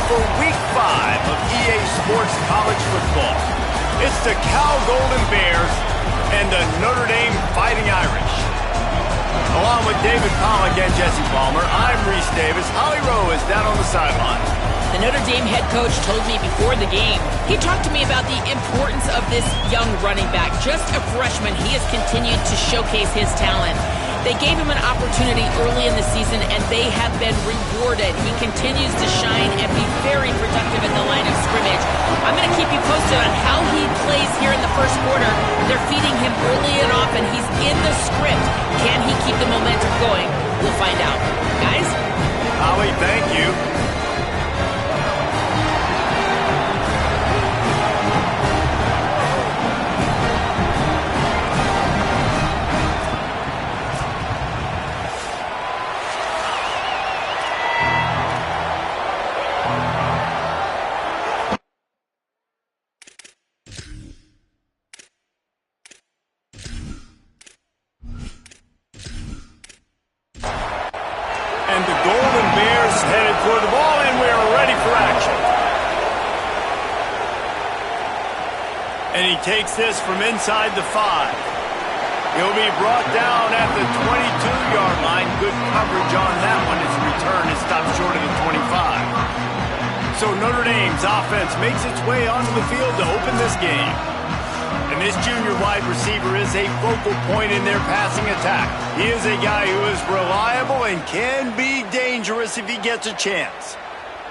for Week 5 of EA Sports College Football. It's the Cal Golden Bears and the Notre Dame Fighting Irish. Along with David Pollack and Jesse Palmer, I'm Reese Davis. Holly Rowe is down on the sideline. The Notre Dame head coach told me before the game, he talked to me about the importance of this young running back. Just a freshman, he has continued to showcase his talent. They gave him an opportunity early in the season, and they have been rewarded. He continues to shine and be very productive at the line of scrimmage. I'm going to keep you posted on how he plays here in the first quarter. They're feeding him early and often. He's in the script. Can he keep the momentum going? We'll find out. Guys? Holly, thank you. And the Golden Bears headed toward the ball, and we're ready for action. And he takes this from inside the 5. He'll be brought down at the 22-yard line. Good coverage on that one. His return is stopped short of the 25. So Notre Dame's offense makes its way onto the field to open this game. And this junior wide receiver is a focal point in their passing attack. He is a guy who is reliable and can be dangerous if he gets a chance.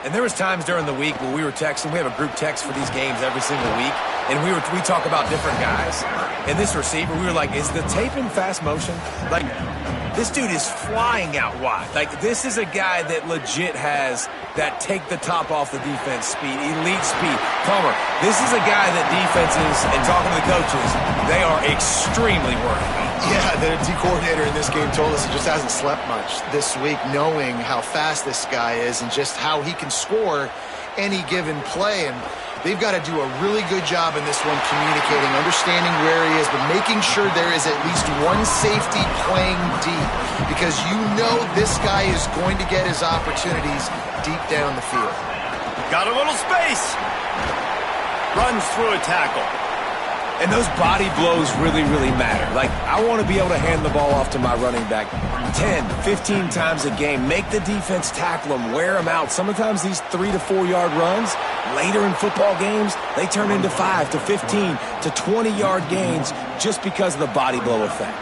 And there was times during the week when we were texting. We have a group text for these games every single week. And we talk about different guys. And this receiver, we were like, is the tape in fast motion? Like, this dude is flying out wide. Like, this is a guy that legit has that take the top off the defense speed, elite speed. Palmer, this is a guy that defenses, and talking to the coaches, they are extremely worried about. Yeah, the D coordinator in this game told us he just hasn't slept much this week, knowing how fast this guy is and just how he can score any given play. And they've got to do a really good job in this one communicating, understanding where he is, but making sure there is at least one safety playing deep, because you know this guy is going to get his opportunities deep down the field. Got a little space. Runs through a tackle. And those body blows really, really matter. Like, I want to be able to hand the ball off to my running back 10, 15 times a game. Make the defense tackle them, wear them out. Sometimes these 3 to 4 yard runs, later in football games, they turn into 5 to 15 to 20 yard gains just because of the body blow effect.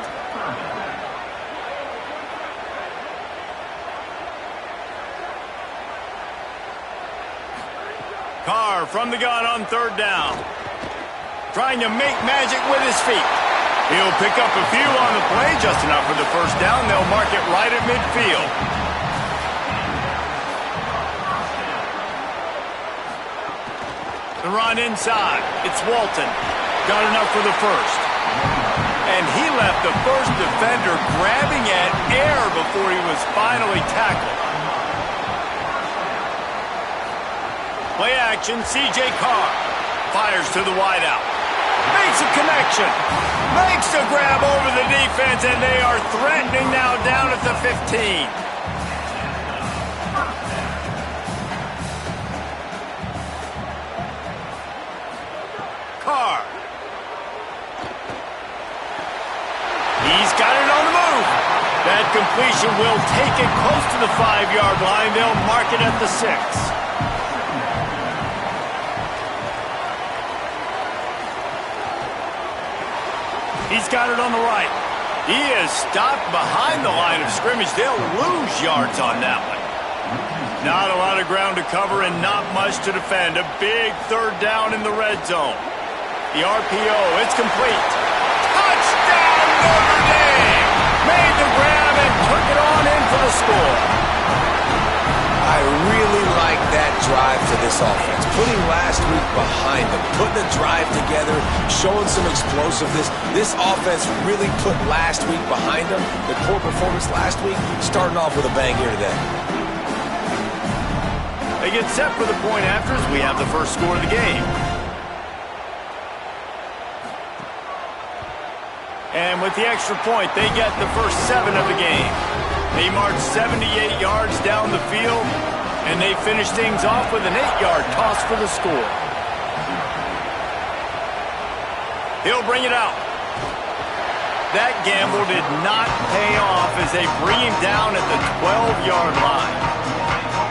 Carr from the gun on third down. Trying to make magic with his feet. He'll pick up a few on the play, just enough for the first down. They'll mark it right at midfield. The run inside. It's Walton. Got enough for the first. And he left the first defender grabbing at air before he was finally tackled. Play action, C.J. Carr. Fires to the wideout. Makes a connection. Makes a grab over the defense, and they are threatening now down at the 15. Carr. He's got it on the move. That completion will take it close to the 5-yard line. They'll mark it at the 6. He's got it on the right. He is stopped behind the line of scrimmage. They'll lose yards on that one. Not a lot of ground to cover and not much to defend. A big third down in the red zone. The RPO, it's complete. Touchdown, Notre Dame! Made the grab and took it on in for the score. I really like that drive to this offense. Putting last week behind them, putting the drive together, showing some explosiveness. This offense really put last week behind them. The poor performance last week, starting off with a bang here today. They get set for the point after as we have the first score of the game. And with the extra point, they get the first 7 of the game. They march 78 yards down the field. And they finish things off with an 8-yard toss for the score. He'll bring it out. That gamble did not pay off as they bring him down at the 12-yard line.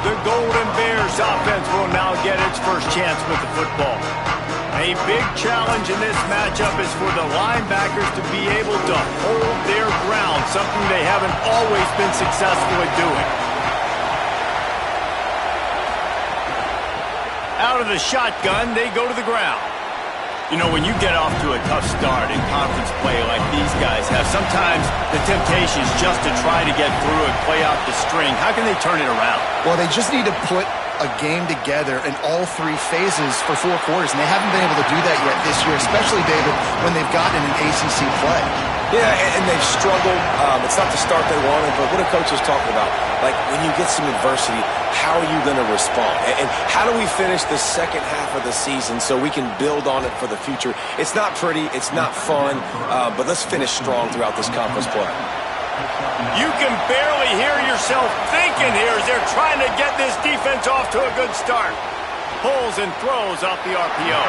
The Golden Bears offense will now get its first chance with the football. A big challenge in this matchup is for the linebackers to be able to hold their ground, something they haven't always been successful at doing. Out of the shotgun, they go to the ground. You know, when you get off to a tough start in conference play like these guys have, sometimes the temptation is just to try to get through and play out the string. How can they turn it around? Well, they just need to put a game together in all 3 phases for 4 quarters, and they haven't been able to do that yet this year, especially, David, when they've gotten an ACC play. Yeah, and they've struggled. It's not the start they wanted, but what are coaches talking about? Like, when you get some adversity, how are you going to respond? And how do we finish the second half of the season so we can build on it for the future? It's not pretty, it's not fun, but let's finish strong throughout this conference play. You can barely hear yourself thinking here as they're trying to get this defense off to a good start. Pulls and throws off the RPO.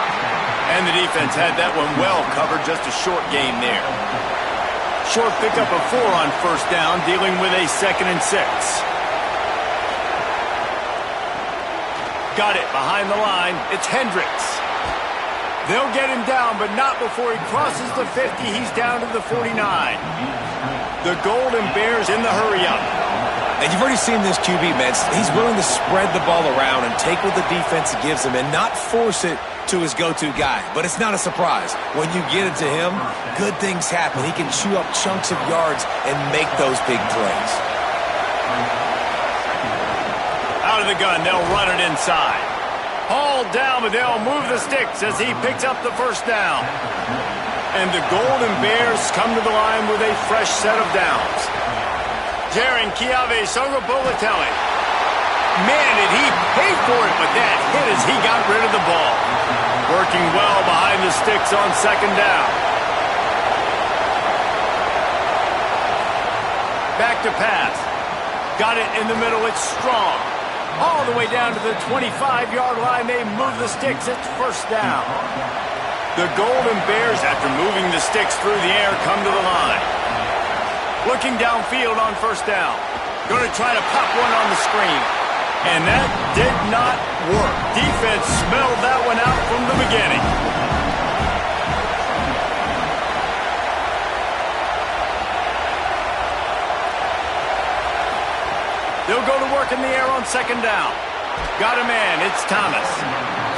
And the defense had that one well covered, just a short game there. Short pickup of 4 on first down, dealing with a 2nd and 6. Got it behind the line. It's Hendricks. They'll get him down, but not before he crosses the 50. He's down to the 49. The Golden Bears in the hurry-up. And you've already seen this QB, man. He's willing to spread the ball around and take what the defense gives him and not force it to his go-to guy. But it's not a surprise. When you get it to him, good things happen. He can chew up chunks of yards and make those big plays. Out of the gun, they'll run it inside. Hauled down, but they'll move the sticks as he picks up the first down. And the Golden Bears come to the line with a fresh set of downs. Jaron Kiave Songobolatelli. Man, did he pay for it, but that hit as he got rid of the ball. Working well behind the sticks on 2nd down. Back to pass. Got it in the middle, it's Strong. All the way down to the 25-yard line, they move the sticks, it's 1st down. The Golden Bears, after moving the sticks through the air, come to the line. Looking downfield on 1st down. Going to try to pop one on the screen. And that did not work. Defense smelled that one out from the beginning. They'll go to work in the air on 2nd down. Got a man, it's Thomas.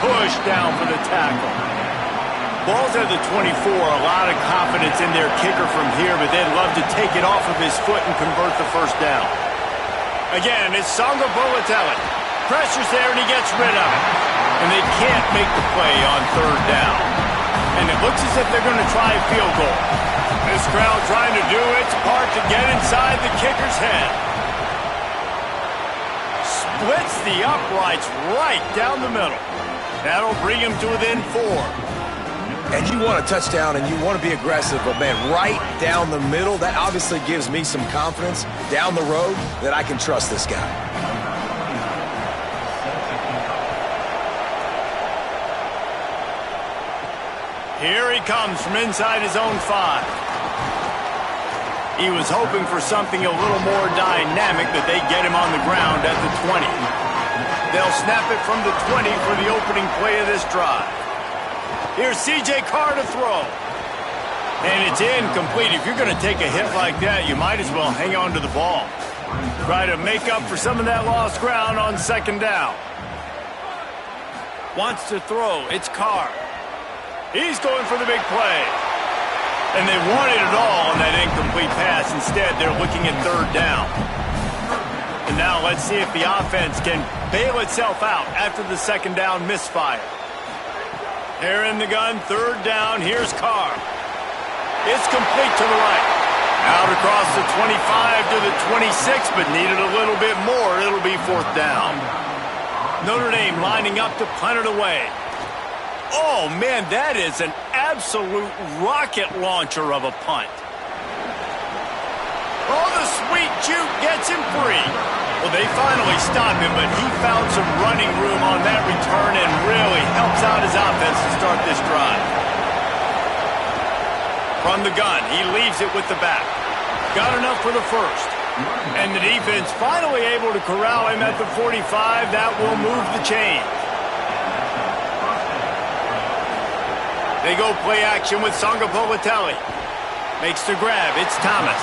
Pushed down for the tackle. Ball's at the 24, a lot of confidence in their kicker from here, but they'd love to take it off of his foot and convert the 1st down. Again, it's Songobolatelli. Pressure's there and he gets rid of it. And they can't make the play on 3rd down. And it looks as if they're going to try a field goal. This crowd trying to do its part to get inside the kicker's head. Splits the uprights right down the middle. That'll bring him to within 4. And you want a touchdown and you want to be aggressive, but man, right down the middle, that obviously gives me some confidence down the road that I can trust this guy. Here he comes from inside his own 5. He was hoping for something a little more dynamic, but they get him on the ground at the 20. They'll snap it from the 20 for the opening play of this drive. Here's C.J. Carr to throw. And it's incomplete. If you're going to take a hit like that, you might as well hang on to the ball. Try to make up for some of that lost ground on 2nd down. Wants to throw. It's Carr. He's going for the big play. And they wanted it all on that incomplete pass. Instead, they're looking at 3rd down. And now let's see if the offense can bail itself out after the 2nd down misfire. They're in the gun, 3rd down. Here's Carr. It's complete to the right. Out across the 25 to the 26, but needed a little bit more. It'll be 4th down. Notre Dame lining up to punt it away. Oh, man, that is an absolute rocket launcher of a punt. Oh, the sweet juke gets him free. Well, they finally stopped him, but he found some running room on that return and really helps out his offense to start this drive. From the gun, he leaves it with the back. Got enough for the first. And the defense finally able to corral him at the 45. That will move the chain. They go play action with Sangapolitelli. Makes the grab. It's Thomas.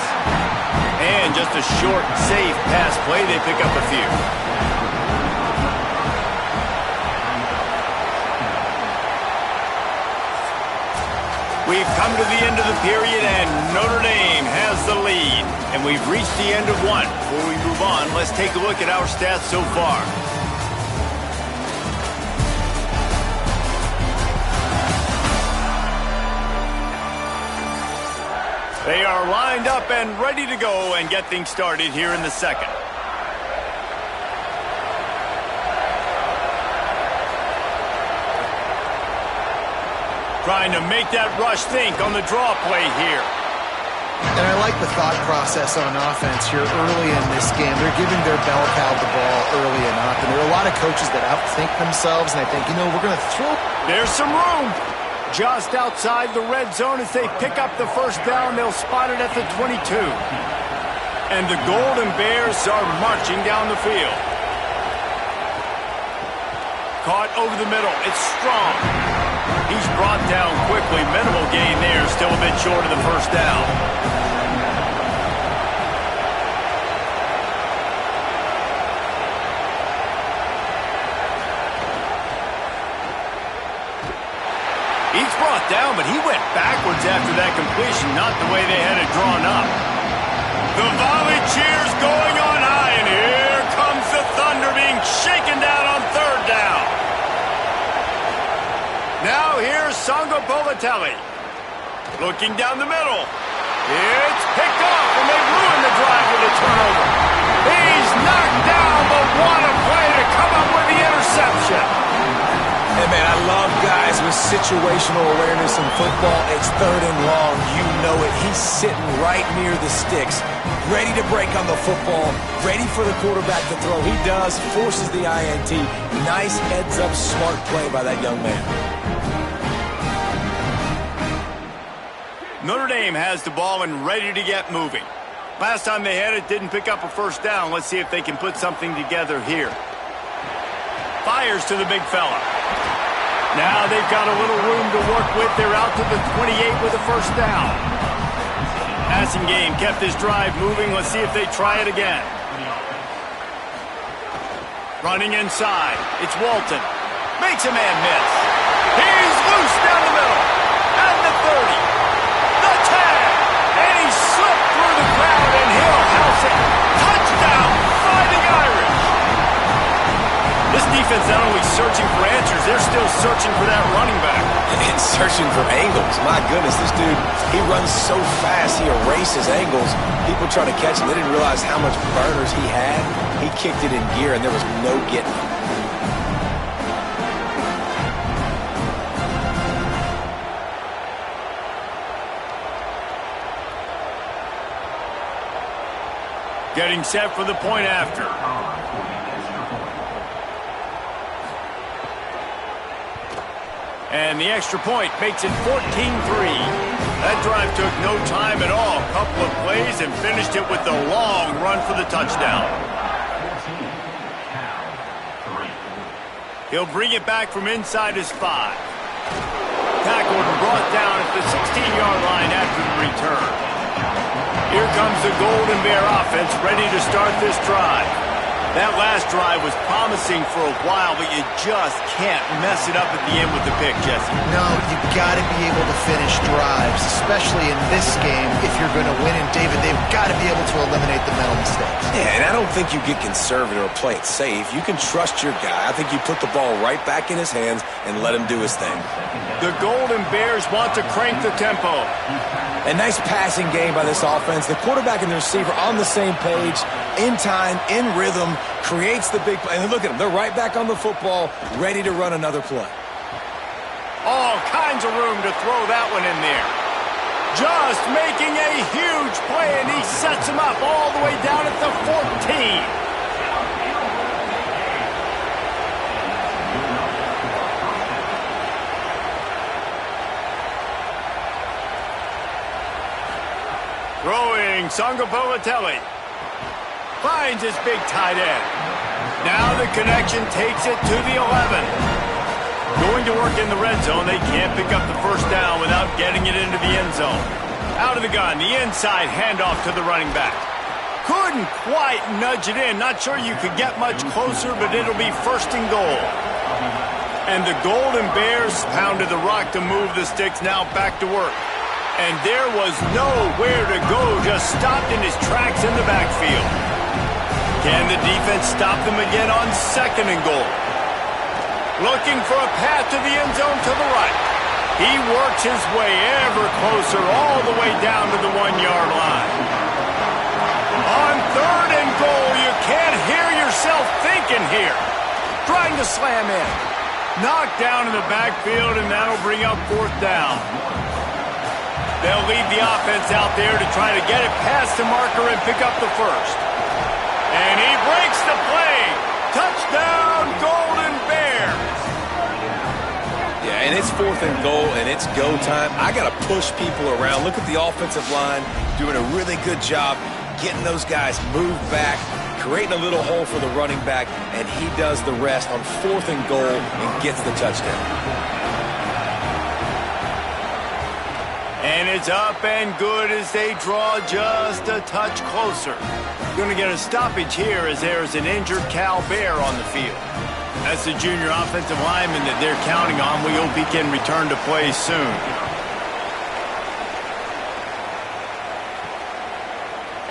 And just a short, safe pass play. They pick up a few. We've come to the end of the period, and Notre Dame has the lead. And we've reached the end of one. Before we move on, let's take a look at our stats so far. They are lined up and ready to go and get things started here in the second. Trying to make that rush think on the draw play here. And I like the thought process on offense here early in this game. They're giving their bell cow the ball early enough. And there are a lot of coaches that outthink themselves, and I think, we're going to throw. There's some room. Just outside the red zone as they pick up the first down. They'll spot it at the 22. And the Golden Bears are marching down the field. Caught over the middle. It's Strong. He's brought down quickly. Minimal gain there. Still a bit short of the first down. He's brought down, but he went backwards after that completion. Not the way they had it drawn up. The volley cheers going on high, and here comes the Thunder being shaken down on third down. Now here's Sangapolitelli. Looking down the middle. It's picked off, and they ruin the drive with a turnover. He's knocked down, but what a play to come up with the interception. Hey, man, I love guys with situational awareness in football. It's third and long. You know it. He's sitting right near the sticks, ready to break on the football, ready for the quarterback to throw. He does, forces the INT. Nice heads-up, smart play by that young man. Notre Dame has the ball and ready to get moving. Last time they had it, didn't pick up a first down. Let's see if they can put something together here. Fires to the big fella. Now they've got a little room to work with. They're out to the 28 with a first down. Passing game kept this drive moving. Let's see if they try it again. Running inside. It's Walton. Makes a man miss. He's loose down the middle. At the 30. The tag. And he slipped through the crowd, and he'll house it. Touchdown, Fighting Irish. This defense not only searching for answers, they're still searching for that running back. And searching for angles. My goodness, this dude, he runs so fast, he erases angles. People try to catch him. They didn't realize how much burners he had. He kicked it in gear, and there was no getting him. Getting set for the point after. And the extra point makes it 14-3. That drive took no time at all. A couple of plays and finished it with the long run for the touchdown. He'll bring it back from inside his 5. Tackled and brought down at the 16-yard line after the return. Here comes the Golden Bear offense ready to start this drive. That last drive was promising for a while, but you just can't mess it up at the end with the pick, Jesse. No, you've got to be able to finish drives, especially in this game if you're going to win. And, David, they've got to be able to eliminate the mental mistakes. Yeah, and I don't think you get conservative or play it safe. You can trust your guy. I think you put the ball right back in his hands and let him do his thing. The Golden Bears want to crank the tempo. A nice passing game by this offense. The quarterback and the receiver on the same page, in time, in rhythm, creates the big play. And look at them. They're right back on the football, ready to run another play. All kinds of room to throw that one in there. Just making a huge play, and he sets him up all the way down at the 14. throwing, Sangapolatelli. Finds his big tight end. Now the connection takes it to the 11. Going to work in the red zone. They can't pick up the first down without getting it into the end zone. Out of the gun, the inside handoff to the running back. Couldn't quite nudge it in. Not sure you could get much closer, but it'll be first and goal. And the Golden Bears pounded the rock to move the sticks, now back to work. And there was nowhere to go, just stopped in his tracks in the backfield. Can the defense stop them again on second and goal? Looking for a path to the end zone to the right. He works his way ever closer all the way down to the 1-yard line. On third and goal, you can't hear yourself thinking here. Trying to slam in. Knocked down in the backfield, and that'll bring up fourth down. They'll leave the offense out there to try to get it past the marker and pick up the first. And he breaks the play. Touchdown, Golden Bears. Yeah, and it's fourth and goal, and it's go time. I got to push people around. Look at the offensive line doing a really good job getting those guys moved back, creating a little hole for the running back, and he does the rest on fourth and goal and gets the touchdown. And it's up and good as they draw just a touch closer. Going to get a stoppage here as there's an injured Cal Bear on the field. That's the junior offensive lineman that they're counting on. We hope he can return to play soon.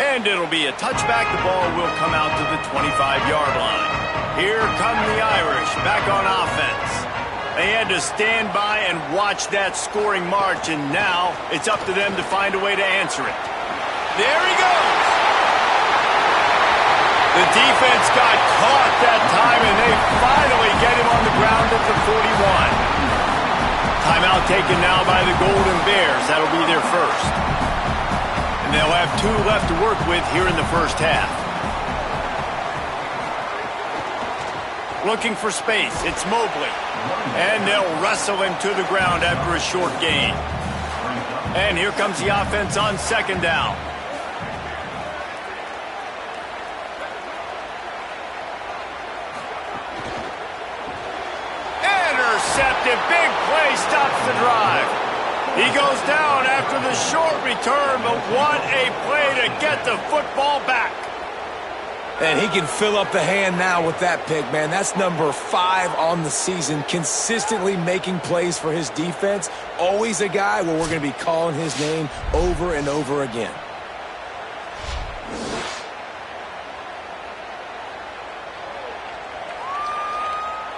And it'll be a touchback. The ball will come out to the 25-yard line. Here come the Irish back on offense. They had to stand by and watch that scoring march, and now it's up to them to find a way to answer it. There he goes! The defense got caught that time, and they finally get him on the ground at the 41. Timeout taken now by the Golden Bears. That'll be their first. And they'll have 2 left to work with here in the first half. Looking for space. It's Mobley. And they'll wrestle him to the ground after a short gain. And here comes the offense on second down. Intercepted. Big play stops the drive. He goes down after the short return, but what a play to get the football back. And he can fill up the hand now with that pick, man. That's number 5 on the season, consistently making plays for his defense. Always a guy where we're going to be calling his name over and over again.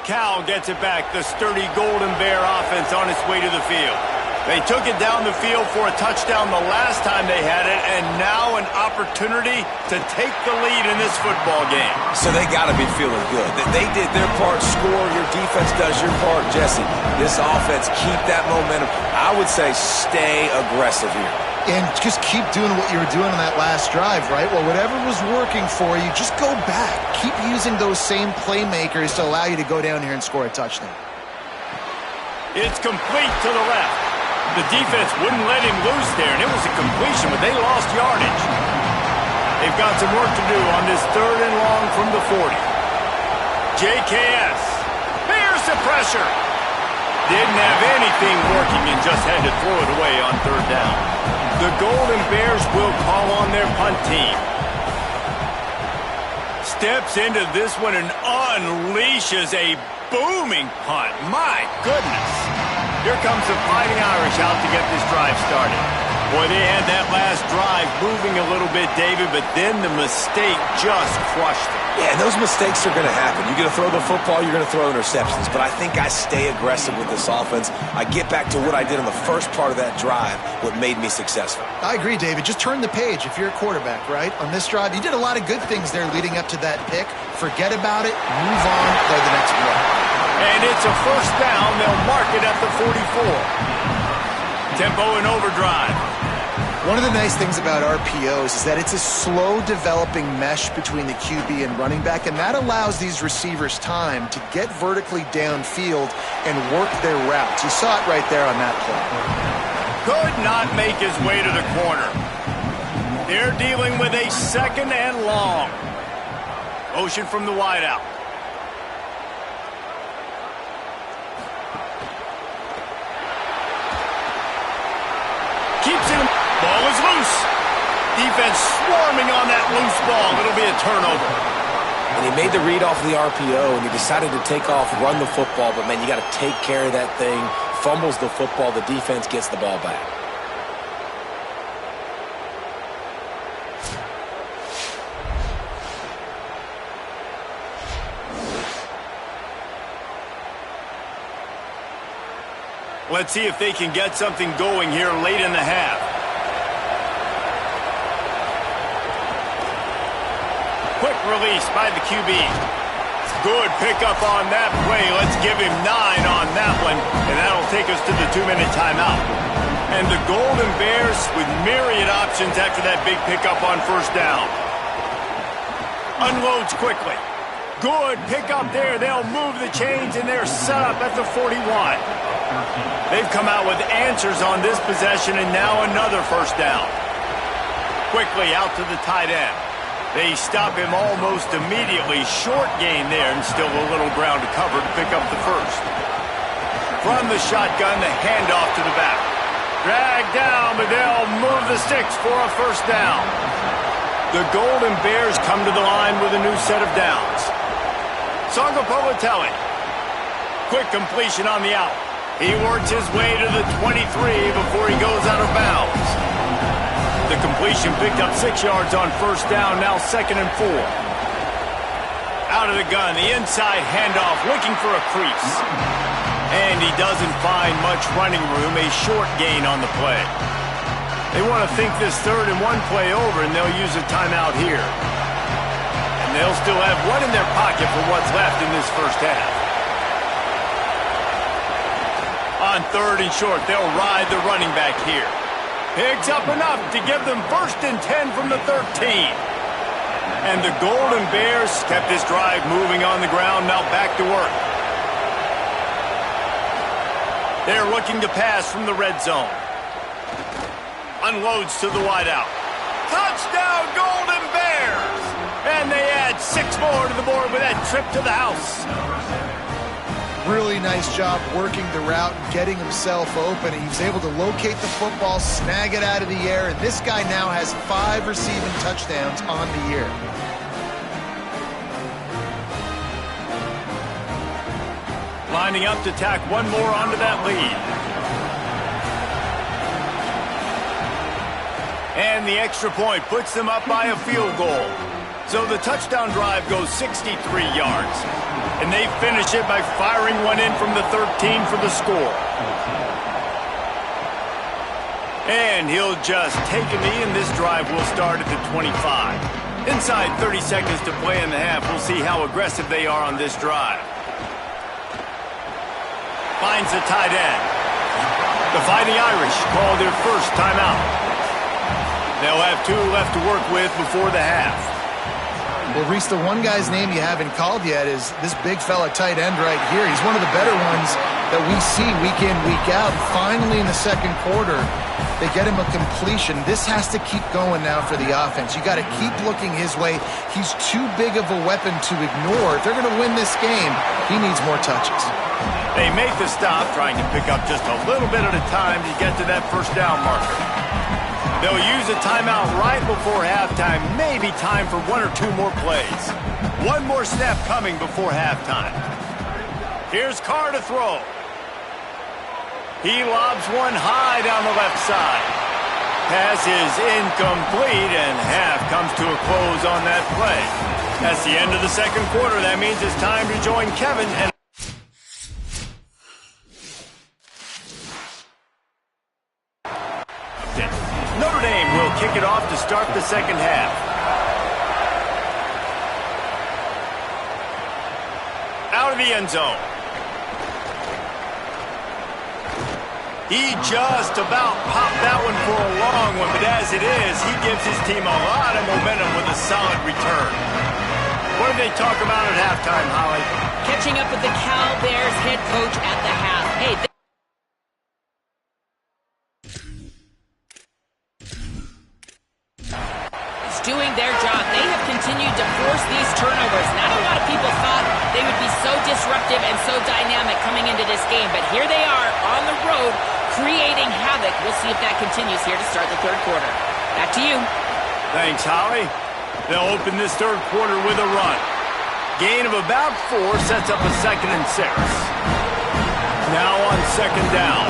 Cal gets it back. The sturdy Golden Bear offense on its way to the field. They took it down the field for a touchdown the last time they had it, and now an opportunity to take the lead in this football game. So they got to be feeling good. They did their part, score. Your defense does your part, Jesse. This offense, keep that momentum. I would say stay aggressive here. And just keep doing what you were doing on that last drive, right? Well, whatever was working for you, just go back. Keep using those same playmakers to allow you to go down here and score a touchdown. It's complete to the left. The defense wouldn't let him loose there, and it was a completion, but they lost yardage. They've got some work to do on this third and long from the 40. JKS. Bears the pressure. Didn't have anything working and just had to throw it away on third down. The Golden Bears will call on their punt team. Steps into this one and unleashes a booming punt. My goodness. Here comes the Fighting Irish out to get this drive started. Boy, they had that last drive moving a little bit, David, but then the mistake just crushed them. Yeah, and those mistakes are going to happen. You're going to throw the football, you're going to throw interceptions. But I think I stay aggressive with this offense. I get back to what I did in the first part of that drive, what made me successful. I agree, David. Just turn the page if you're a quarterback, right? On this drive, you did a lot of good things there leading up to that pick. Forget about it, move on, play the next play. And it's a first down. They'll mark it at the 44. Tempo and overdrive. One of the nice things about RPOs is that it's a slow-developing mesh between the QB and running back, and that allows these receivers time to get vertically downfield and work their routes. You saw it right there on that play. Could not make his way to the corner. They're dealing with a second and long. Motion from the wideout. Keeps it. Ball is loose. Defense swarming on that loose ball. It'll be a turnover. And he made the read off the RPO, and he decided to take off, run the football. But, man, you got to take care of that thing. Fumbles the football. The defense gets the ball back. Let's see if they can get something going here late in the half. Quick release by the QB. Good pickup on that play. Let's give him 9 on that one, and that'll take us to the 2-minute timeout. And the Golden Bears with myriad options after that big pickup on first down. Unloads quickly. Good pickup there. They'll move the chains, and they're set up at the 41. They've come out with answers on this possession, and now another first down. Quickly out to the tight end. They stop him almost immediately. Short gain there, and still a little ground to cover to pick up the first. From the shotgun, the handoff to the back. Dragged down, but they'll move the sticks for a first down. The Golden Bears come to the line with a new set of downs. Sangapolitelli. Quick completion on the out. He works his way to the 23 before he goes out of bounds. The completion picked up 6 yards on first down, now 2nd and 4. Out of the gun, the inside handoff, looking for a crease. And he doesn't find much running room, a short gain on the play. They want to think this 3rd and 1 play over, and they'll use a timeout here. And they'll still have one in their pocket for what's left in this first half. On 3rd and short, they'll ride the running back here. Picks up enough to give them 1st and 10 from the 13. And the Golden Bears kept this drive moving on the ground, now back to work. They're looking to pass from the red zone. Unloads to the wideout. Touchdown, Golden Bears! And they add 6 more to the board with that trip to the house. Really nice job working the route and getting himself open. He was able to locate the football, snag it out of the air, and this guy now has 5 receiving touchdowns on the year. Lining up to tack one more onto that lead. And the extra point puts them up by a field goal. So the touchdown drive goes 63 yards. And they finish it by firing one in from the 13 for the score. And he'll just take a knee, and this drive will start at the 25. Inside 30 seconds to play in the half. We'll see how aggressive they are on this drive. Finds the tight end. The Fighting Irish call their first timeout. They'll have 2 left to work with before the half. Well, Reese, the one guy's name you haven't called yet is this big fella tight end right here. He's one of the better ones that we see week in, week out. Finally, in the second quarter, they get him a completion. This has to keep going now for the offense. You got to keep looking his way. He's too big of a weapon to ignore. If they're going to win this game, he needs more touches. They make the stop, trying to pick up just a little bit at a time to get to that first down marker. They'll use a timeout right before halftime. Maybe time for 1 or 2 more plays. One more snap coming before halftime. Here's Carr to throw. He lobs one high down the left side. Pass is incomplete, and half comes to a close on that play. That's the end of the second quarter. That means it's time to join Kevin and Notre Dame will kick it off to start the second half. Out of the end zone. He just about popped that one for a long one, but as it is, he gives his team a lot of momentum with a solid return. What did they talk about at halftime, Holly? Catching up with the Cal Bears head coach at the half. Hey, disruptive and so dynamic coming into this game. But here they are on the road creating havoc. We'll see if that continues here to start the third quarter. Back to you. Thanks, Holly. They'll open this third quarter with a run. Gain of about 4 sets up a 2nd and 6. Now on 2nd down.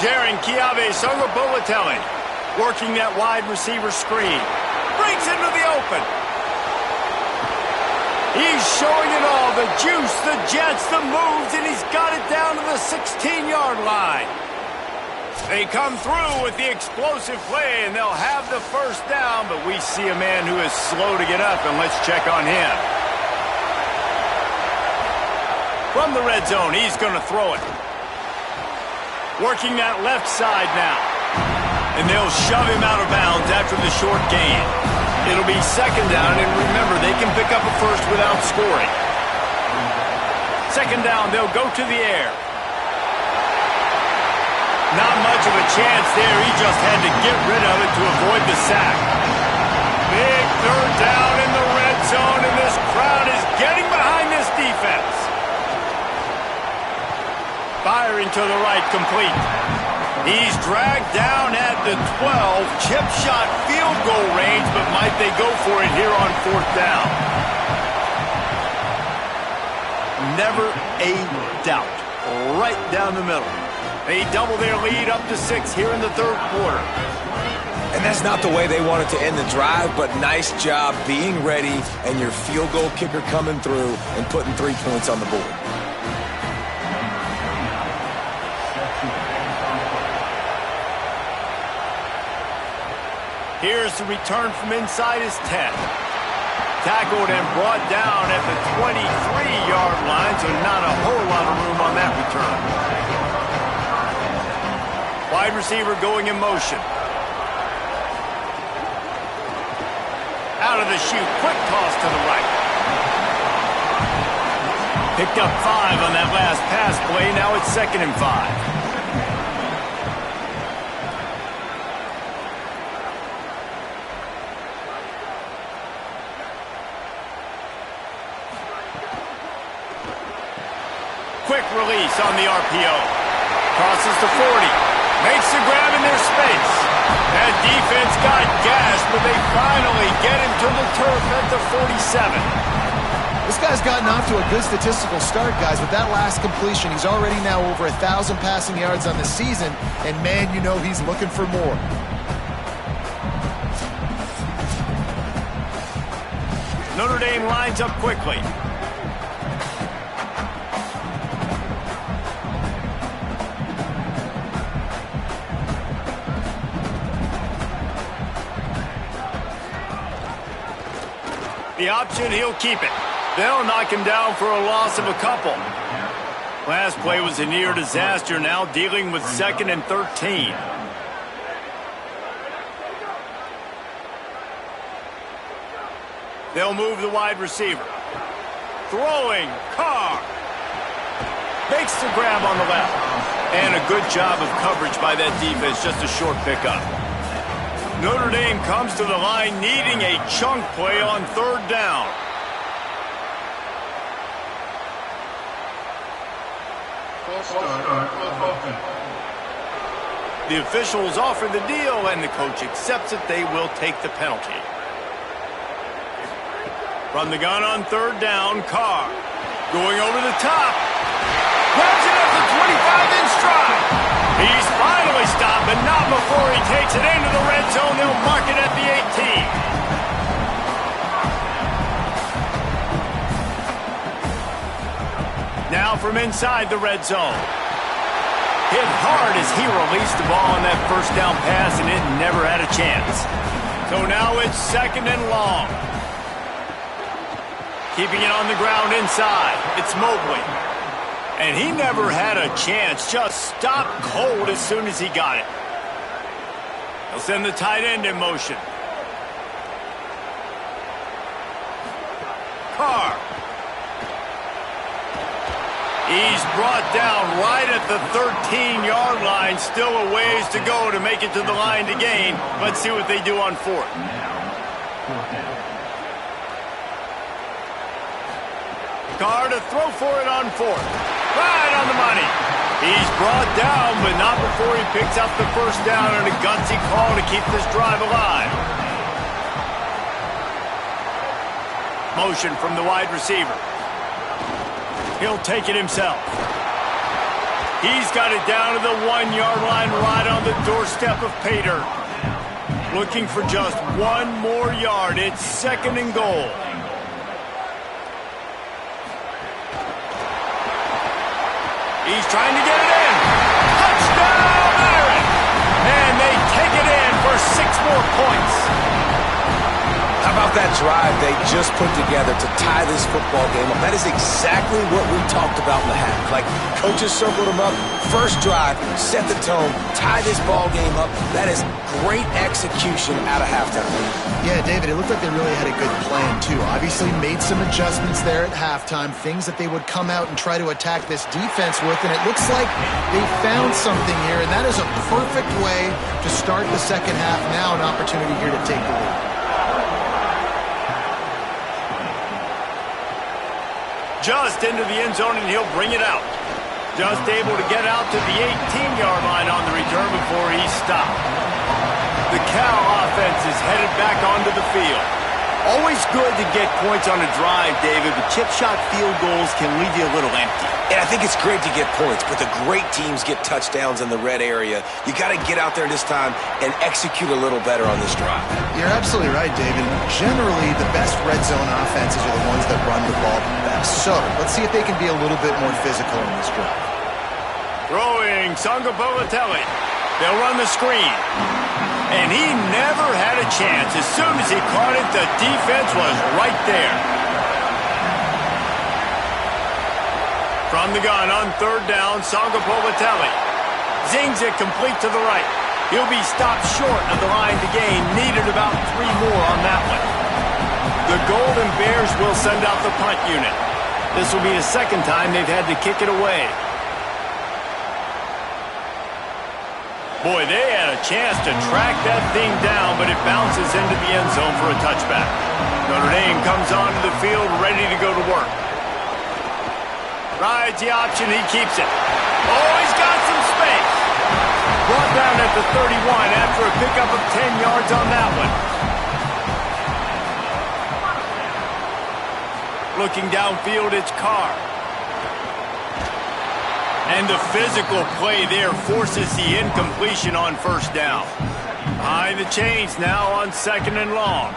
Jaron Kiave Songobowatelli working that wide receiver screen. Breaks into the open. He's showing it all. The juice, the jets, the moves, and he's got it down to the 16-yard line. They come through with the explosive play, and they'll have the first down, but we see a man who is slow to get up, and let's check on him. From the red zone, he's going to throw it. Working that left side now. And they'll shove him out of bounds after the short gain. It'll be 2nd down, and remember, they can pick up a first without scoring. 2nd down, they'll go to the air. Not much of a chance there. He just had to get rid of it to avoid the sack. Big 3rd down in the red zone, and this crowd is getting behind this defense. Firing to the right, complete. He's dragged down at the 12. Chip shot field goal range, but might they go for it here on 4th down? Never a doubt. Right down the middle. They double their lead up to 6 here in the third quarter. And that's not the way they wanted to end the drive, but nice job being ready and your field goal kicker coming through and putting 3 points on the board. Here's the return from inside his 10. Tackled and brought down at the 23-yard line, so not a whole lot of room on that return. Wide receiver going in motion. Out of the chute, quick toss to the right. Picked up 5 on that last pass play, now it's 2nd and 5. Quick release on the RPO. Crosses to 40. Makes the grab in their space. That defense got gashed, but they finally get him to the turf at the 47. This guy's gotten off to a good statistical start, guys. With that last completion, he's already now over 1,000 passing yards on the season, and man, you know he's looking for more. Notre Dame lines up quickly. The option, he'll keep it. They'll knock him down for a loss of a couple. Last play was a near disaster, now dealing with 2nd and 13. They'll move the wide receiver. Throwing, Carr. Makes the grab on the left. And a good job of coverage by that defense, just a short pickup. Notre Dame comes to the line needing a chunk play on 3rd down. The officials offer the deal, and the coach accepts it. They will take the penalty. From the gun on 3rd down, Carr going over the top. Grabs it at the 25 in stride. He's finally stopped, but not before he takes it into the red zone. They'll mark it at the 18. Now from inside the red zone. Hit hard as he released the ball on that first down pass, and it never had a chance. So now it's 2nd and long. Keeping it on the ground inside. It's Mobley. And he never had a chance. Just stopped cold as soon as he got it. He'll send the tight end in motion. Carr. He's brought down right at the 13-yard line. Still a ways to go to make it to the line to gain. Let's see what they do on 4th. Carr to throw for it on fourth. Right on the money. He's brought down, but not before he picks up the first down and a gutsy call to keep this drive alive. Motion from the wide receiver. He'll take it himself. He's got it down to the 1-yard line right on the doorstep of pay dirt. Looking for just one more yard. It's 2nd and goal. He's trying to get it in. Touchdown, Aaron! And they take it in for 6 more points. How about that drive they just put together to tie this football game up? That is exactly what we talked about in the half. Like, coaches circled them up. First drive, set the tone, tie this ball game up. That is great execution out of halftime. Yeah, David, it looked like they really had a good plan, too. Obviously made some adjustments there at halftime, things that they would come out and try to attack this defense with, and it looks like they found something here, and that is a perfect way to start the second half. Now an opportunity here to take the lead. Just into the end zone, and he'll bring it out. Just able to get out to the 18-yard line on the return before he's stopped. The Cal offense is headed back onto the field. Always good to get points on a drive, David, but chip shot field goals can leave you a little empty. And I think it's great to get points, but the great teams get touchdowns in the red area. You got to get out there this time and execute a little better on this drive. You're absolutely right, David. Generally, the best red zone offenses are the ones that run the ball best. So, let's see if they can be a little bit more physical in this drive. Throwing Sangabolotelli. They'll run the screen. And he never had a chance. As soon as he caught it, the defense was right there. From the gun on 3rd down, Sangabolotelli zings it complete to the right. He'll be stopped short of the line to gain. Needed about 3 more on that one. The Golden Bears will send out the punt unit. This will be the 2nd time they've had to kick it away. Boy, they had a chance to track that thing down, but it bounces into the end zone for a touchback. Notre Dame comes onto the field ready to go to work. Rides the option, he keeps it. Oh, he's got some space. Brought down at the 31 after a pickup of 10 yards on that one. Looking downfield, it's Carr. And the physical play there forces the incompletion on 1st down. Behind the chains now on 2nd and long.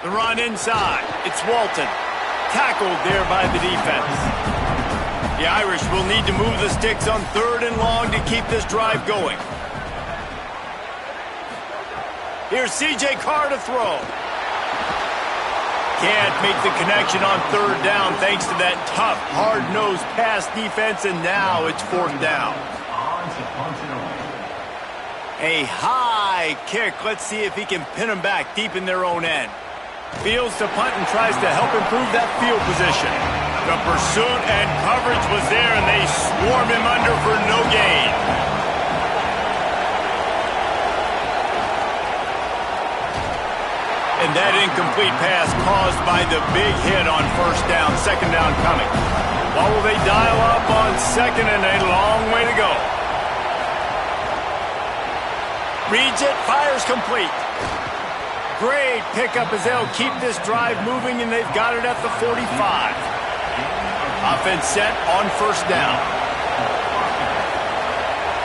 The run inside. It's Walton. Tackled there by the defense. The Irish will need to move the sticks on 3rd and long to keep this drive going. Here's C.J. Carr to throw. Can't make the connection on 3rd down thanks to that tough, hard-nosed pass defense, and now it's 4th down. A high kick. Let's see if he can pin them back deep in their own end. Fields to punt and tries to help improve that field position. The pursuit and coverage was there, and they swarm him under for no gain. And that incomplete pass caused by the big hit on 1st down, 2nd down coming. What will they dial up on 2nd and a long way to go? Reads it, fires complete. Great pickup as they'll keep this drive moving, and they've got it at the 45. Offense set on 1st down.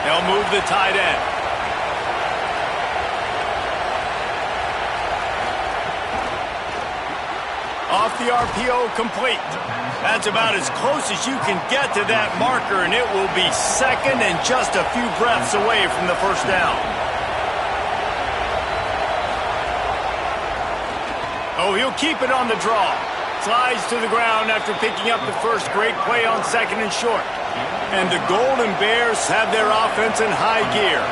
They'll move the tight end. Off the RPO, complete. That's about as close as you can get to that marker, and it will be 2nd and just a few breaths away from the 1st down. Oh, he'll keep it on the draw. Slides to the ground after picking up the first great play on 2nd and short. And the Golden Bears have their offense in high gear.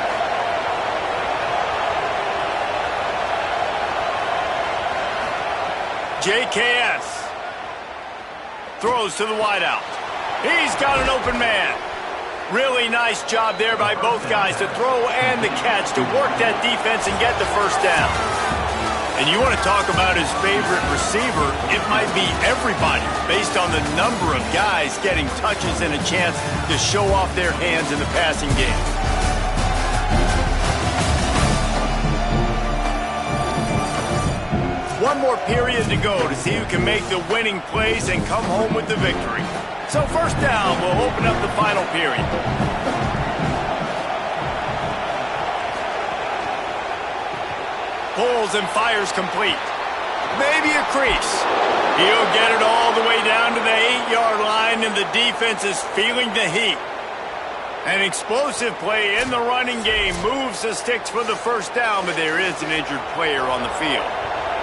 JKS throws to the wideout. He's got an open man. Really nice job there by both guys to throw and the catch to work that defense and get the 1st down. And you want to talk about his favorite receiver, it might be everybody based on the number of guys getting touches and a chance to show off their hands in the passing game. One more period to go to see who can make the winning plays and come home with the victory. So first down, we'll open up the final period. Pulls and fires complete. Maybe a crease. He'll get it all the way down to the 8-yard line, and the defense is feeling the heat. An explosive play in the running game moves the sticks for the first down, but there is an injured player on the field.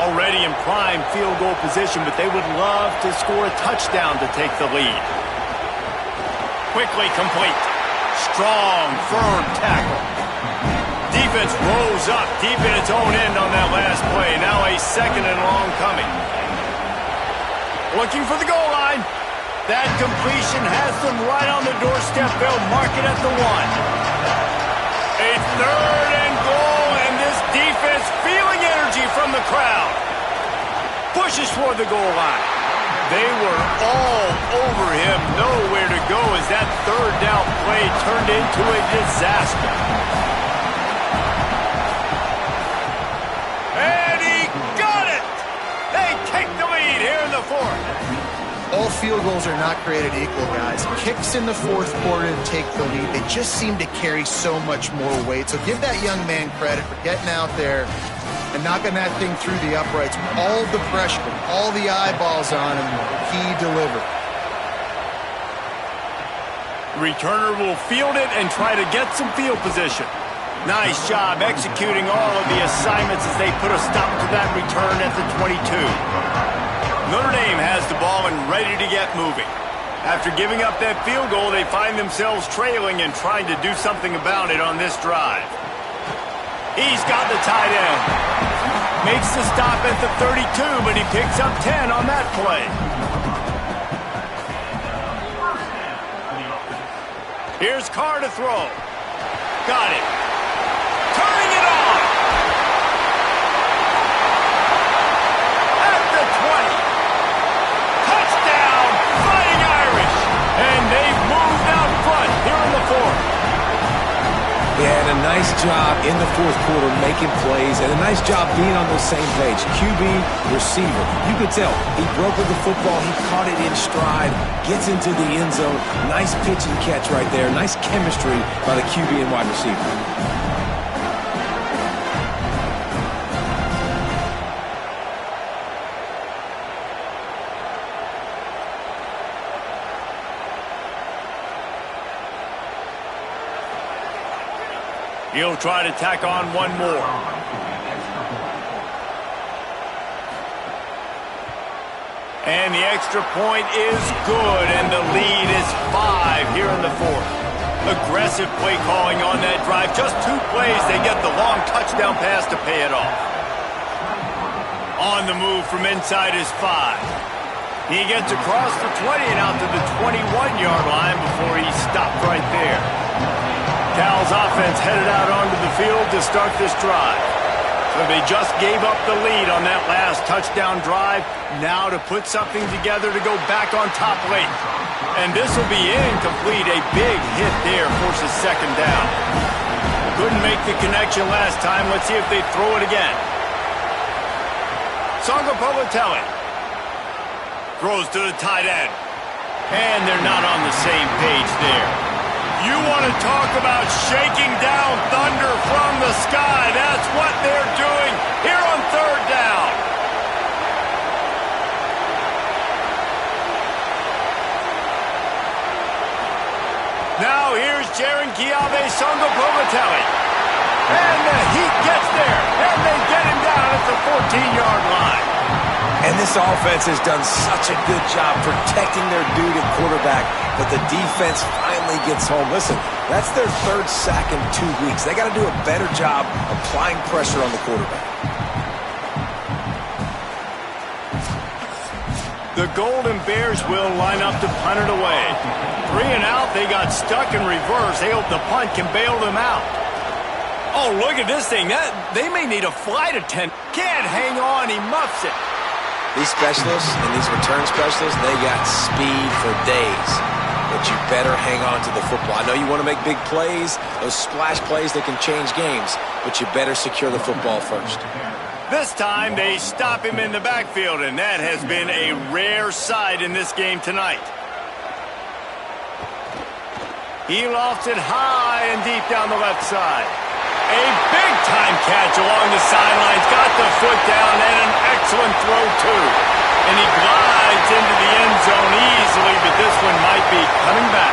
Already in prime field goal position, but they would love to score a touchdown to take the lead. Quickly complete. Strong, firm tackle. Defense rose up deep in its own end on that last play. Now a second and long coming. Looking for the goal line. That completion has them right on the doorstep. They'll mark it at the 1. A third and goal, and this defense feeling energy from the crowd. Pushes toward the goal line. They were all over him. Nowhere to go as that third down play turned into a disaster. And he got it! They take the lead here in the fourth. All field goals are not created equal, guys. Kicks in the fourth quarter to take the lead. They just seem to carry so much more weight. So give that young man credit for getting out there and knocking that thing through the uprights with all the pressure, all the eyeballs on him. He delivered. Returner will field it and try to get some field position. Nice job executing all of the assignments as they put a stop to that return at the 22. Notre Dame has the ball and ready to get moving. After giving up that field goal, they find themselves trailing and trying to do something about it on this drive. He's got the tight end. Makes the stop at the 32, but he picks up 10 on that play. Here's Carr to throw. Got it. Turning it on. At the 20. Touchdown, Fighting Irish. And they've moved out front here in the fourth. Yeah, and a nice job in the fourth quarter making plays, and a nice job being on the same page. QB, receiver. You could tell he broke with the football. He caught it in stride, gets into the end zone. Nice pitch and catch right there. Nice chemistry by the QB and wide receiver. He'll try to tack on one more. And the extra point is good, and the lead is 5 here in the fourth. Aggressive play calling on that drive. Just 2 plays, they get the long touchdown pass to pay it off. On the move from inside his 5. He gets across the 20 and out to the 21-yard line before he's stopped right there. Cal's offense headed out onto the field to start this drive. So they just gave up the lead on that last touchdown drive. Now to put something together to go back on top late. And this will be incomplete. A big hit there forces second down. Couldn't make the connection last time. Let's see if they throw it again. Sangapolatelli throws to the tight end. And they're not on the same page there. You want to talk about shaking down thunder from the sky. That's what they're doing here on third down. Now here's Jaron Sangapolatelli. And the heat gets there. And they get him down at the 14-yard line. And this offense has done such a good job protecting their dude at quarterback, but the defense finally gets home. Listen, that's their 3rd sack in 2 weeks. They got to do a better job applying pressure on the quarterback. The Golden Bears will line up to punt it away. 3 and out, they got stuck in reverse. They hope the punt can bail them out. Oh, look at this thing. They may need a flight attendant. Can't hang on. He muffs it. These specialists and these return specialists, they got speed for days. But you better hang on to the football. I know you want to make big plays, those splash plays that can change games, but you better secure the football first. This time they stop him in the backfield, and that has been a rare sight in this game tonight. He lofts it high and deep down the left side. A big-time catch along the sidelines. Got the foot down and an excellent throw, too. And he glides into the end zone easily, but this one might be coming back.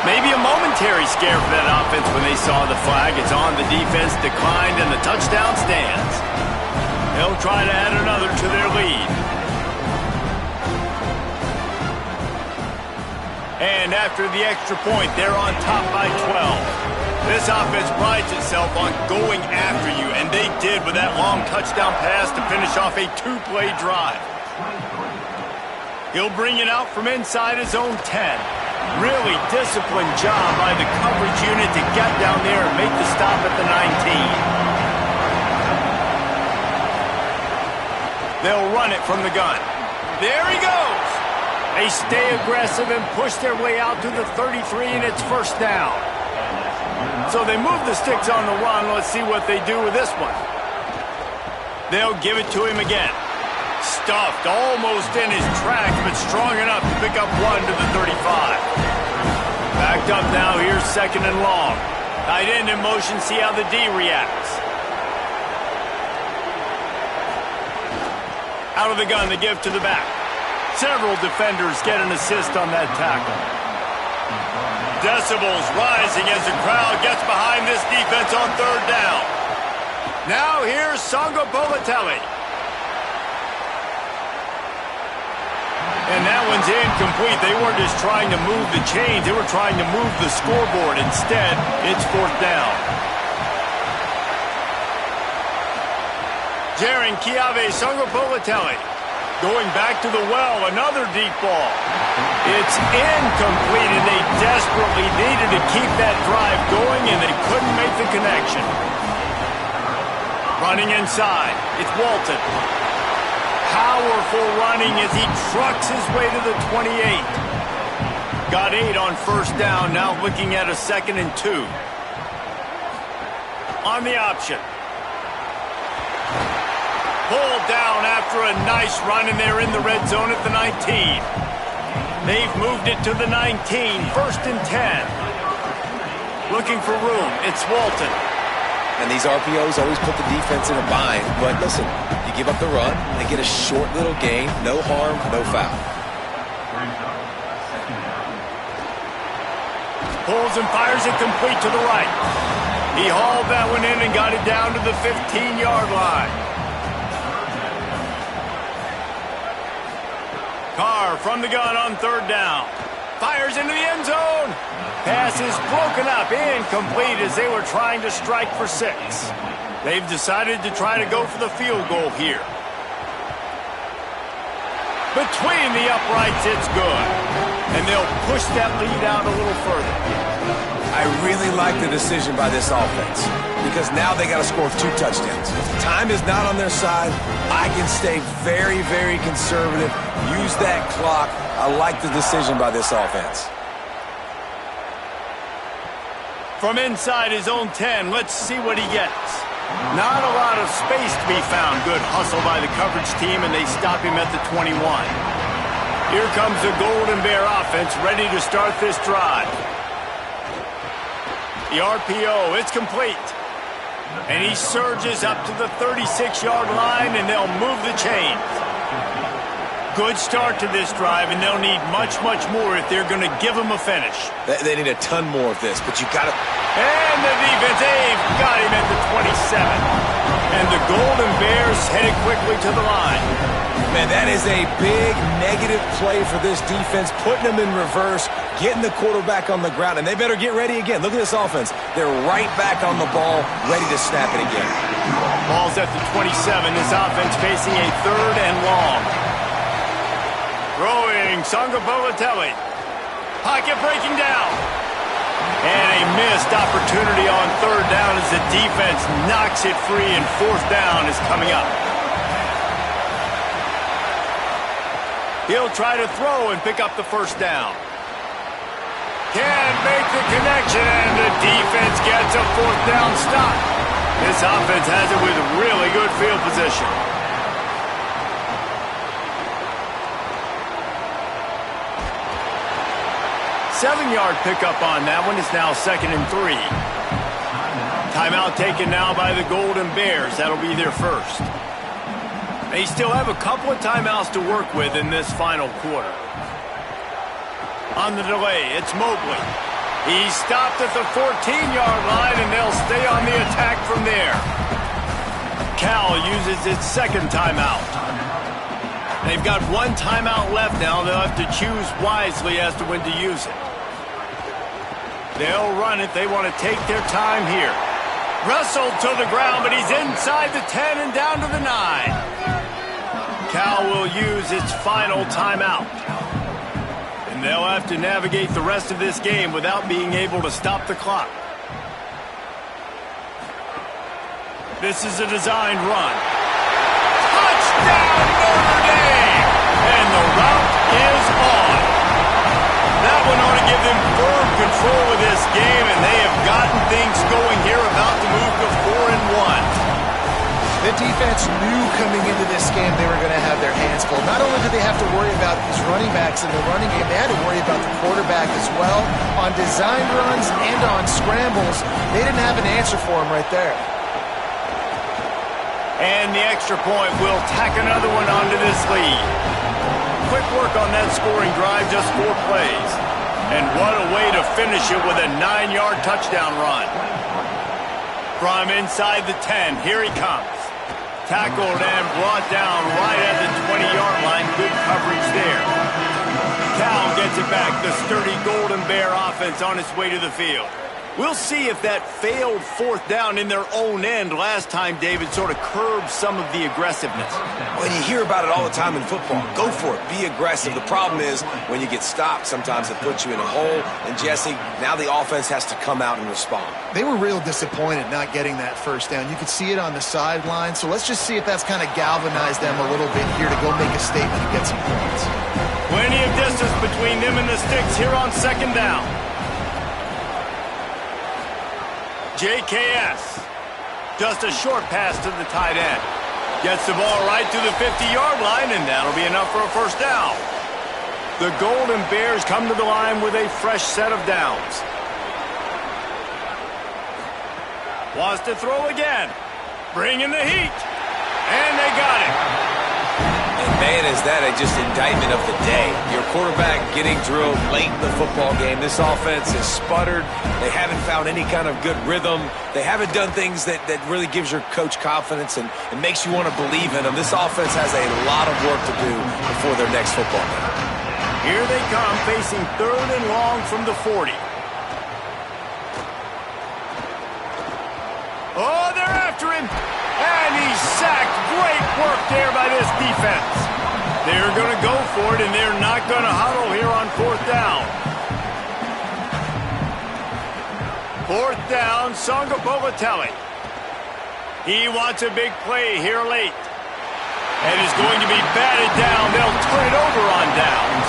Maybe a momentary scare for that offense when they saw the flag. It's on, the defense declined, and the touchdown stands. They'll try to add another to their lead. And after the extra point, they're on top by 12. This offense prides itself on going after you, and they did with that long touchdown pass to finish off a two-play drive. He'll bring it out from inside his own 10. Really disciplined job by the coverage unit to get down there and make the stop at the 19. They'll run it from the gun. There he goes. They stay aggressive and push their way out to the 33, and it's first down. So they move the sticks on the run. Let's see what they do with this one. They'll give it to him again. Stuffed almost in his tracks, but strong enough to pick up one to the 35. Backed up now. Here's second and long. Tight end in motion. See how the D reacts. Out of the gun, the give to the back. Several defenders get an assist on that tackle. Decibels rising as the crowd gets behind this defense on third down. Now here's Songo Bolatelli. And that one's incomplete. They weren't just trying to move the chains. They were trying to move the scoreboard. Instead, it's fourth down. Jaron Kiave Songo Bolatelli. Going back to the well, another deep ball. It's incomplete, and they desperately needed to keep that drive going, and they couldn't make the connection. Running inside, it's Walton. Powerful running as he trucks his way to the 28. Got 8 on first down, now looking at a 2nd and 2. On the option. Pulled down after a nice run, and they're in the red zone at the 19. They've moved it to the 19, 1st and 10. Looking for room, it's Walton. And these RPOs always put the defense in a bind. But listen, you give up the run, they get a short little gain, no harm, no foul. Pulls and fires it complete to the right. He hauled that one in and got it down to the 15-yard line. Carr from the gun on third down. Fires into the end zone. Pass is broken up, incomplete as they were trying to strike for 6. They've decided to try to go for the field goal here. Between the uprights, it's good. And they'll push that lead out a little further. I really like the decision by this offense because now they got to score 2 touchdowns. If time is not on their side, I can stay very, very conservative, use that clock. I like the decision by this offense. From inside his own 10, let's see what he gets. Not a lot of space to be found. Good hustle by the coverage team, and they stop him at the 21. Here comes the Golden Bear offense ready to start this drive. The RPO, it's complete. And he surges up to the 36-yard line, and they'll move the chains. Good start to this drive, and they'll need much, much more if they're going to give him a finish. They need a ton more of this, but you got to... And the defense, they've got him at the 27. And the Golden Bears headed quickly to the line. Man, that is a big negative play for this defense, putting them in reverse, getting the quarterback on the ground, and they better get ready again. Look at this offense. They're right back on the ball, ready to snap it again. Ball's at the 27. This offense facing a 3rd and long. Throwing, Songo Bolatelli. Pocket breaking down. And a missed opportunity on third down as the defense knocks it free, and fourth down is coming up. He'll try to throw and pick up the first down. Can't make the connection, and the defense gets a fourth down stop. This offense has it with really good field position. Seven-yard pickup on that one. Is now 2nd and 3. Timeout taken now by the Golden Bears. That'll be their first. They still have a couple of timeouts to work with in this final quarter. On the delay, it's Mobley. He's stopped at the 14-yard line, and they'll stay on the attack from there. Cal uses its second timeout. They've got one timeout left now. They'll have to choose wisely as to when to use it. They'll run it. They want to take their time here. Wrestled to the ground, but he's inside the 10 and down to the 9. Cal will use its final timeout. And they'll have to navigate the rest of this game without being able to stop the clock. This is a designed run. Touchdown, Notre Dame! And the route is on. That one ought to give them firm control of this game, and they have gotten things going here, about to move to 4-1. The defense knew coming into this game they were going to have their hands full. Not only did they have to worry about these running backs in the running game, they had to worry about the quarterback as well. On designed runs and on scrambles, they didn't have an answer for him right there. And the extra point will tack another one onto this lead. Quick work on that scoring drive, just 4 plays. And what a way to finish it with a 9-yard touchdown run. From inside the 10, here he comes. Tackled and brought down right at the 20-yard line. Good coverage there. Cal gets it back. The sturdy Golden Bear offense on its way to the field. We'll see if that failed fourth down in their own end last time, David, sort of curbed some of the aggressiveness. Well, you hear about it all the time in football. Go for it. Be aggressive. The problem is when you get stopped, sometimes it puts you in a hole. And, Jesse, now the offense has to come out and respond. They were real disappointed not getting that first down. You could see it on the sideline. So let's just see if that's kind of galvanized them a little bit here to go make a statement and get some points. Plenty of distance between them and the sticks here on second down. JKS. Just a short pass to the tight end. Gets the ball right to the 50-yard line, and that'll be enough for a first down. The Golden Bears come to the line with a fresh set of downs. Wants to throw again. Bringing the heat. And they got it. And man, is that just indictment of the day. Your quarterback getting drilled late in the football game. This offense has sputtered. They haven't found any kind of good rhythm. They haven't done things that really gives your coach confidence and makes you want to believe in them. This offense has a lot of work to do before their next football game. Here they come, facing 3rd and long from the 40. Oh, they're after him. And he's sacked. Great work there by this defense. They're going to go for it, and they're not going to huddle here on 4th down. 4th down, Songa Bolatelli. He wants a big play here late. And is going to be batted down. They'll turn it over on downs.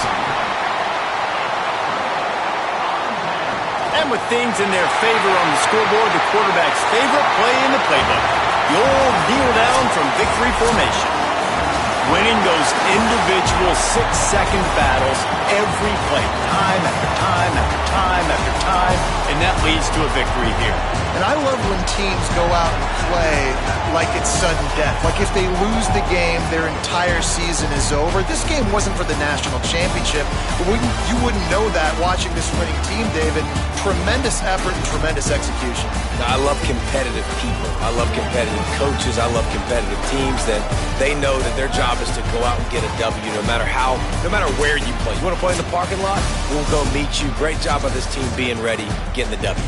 And with things in their favor on the scoreboard, the quarterback's favorite play in the playbook. The old kneel down from victory formation. Winning those individual 6-second battles every play, time after time after time after time, and that leads to a victory here. And I love when teams go out and play like it's sudden death. Like if they lose the game, their entire season is over. This game wasn't for the national championship, but you wouldn't know that watching this winning team, David. Tremendous effort and tremendous execution. Now, I love competitive people. I love competitive coaches. I love competitive teams that they know that their job is to go out and get a W no matter where you play. You want to play in the parking lot? We'll go meet you. Great job by this team being ready, getting the W.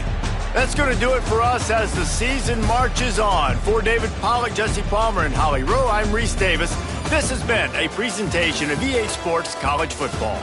That's going to do it for us as the season marches on. For David Pollack, Jesse Palmer, and Holly Rowe, I'm Reese Davis. This has been a presentation of EA Sports College Football.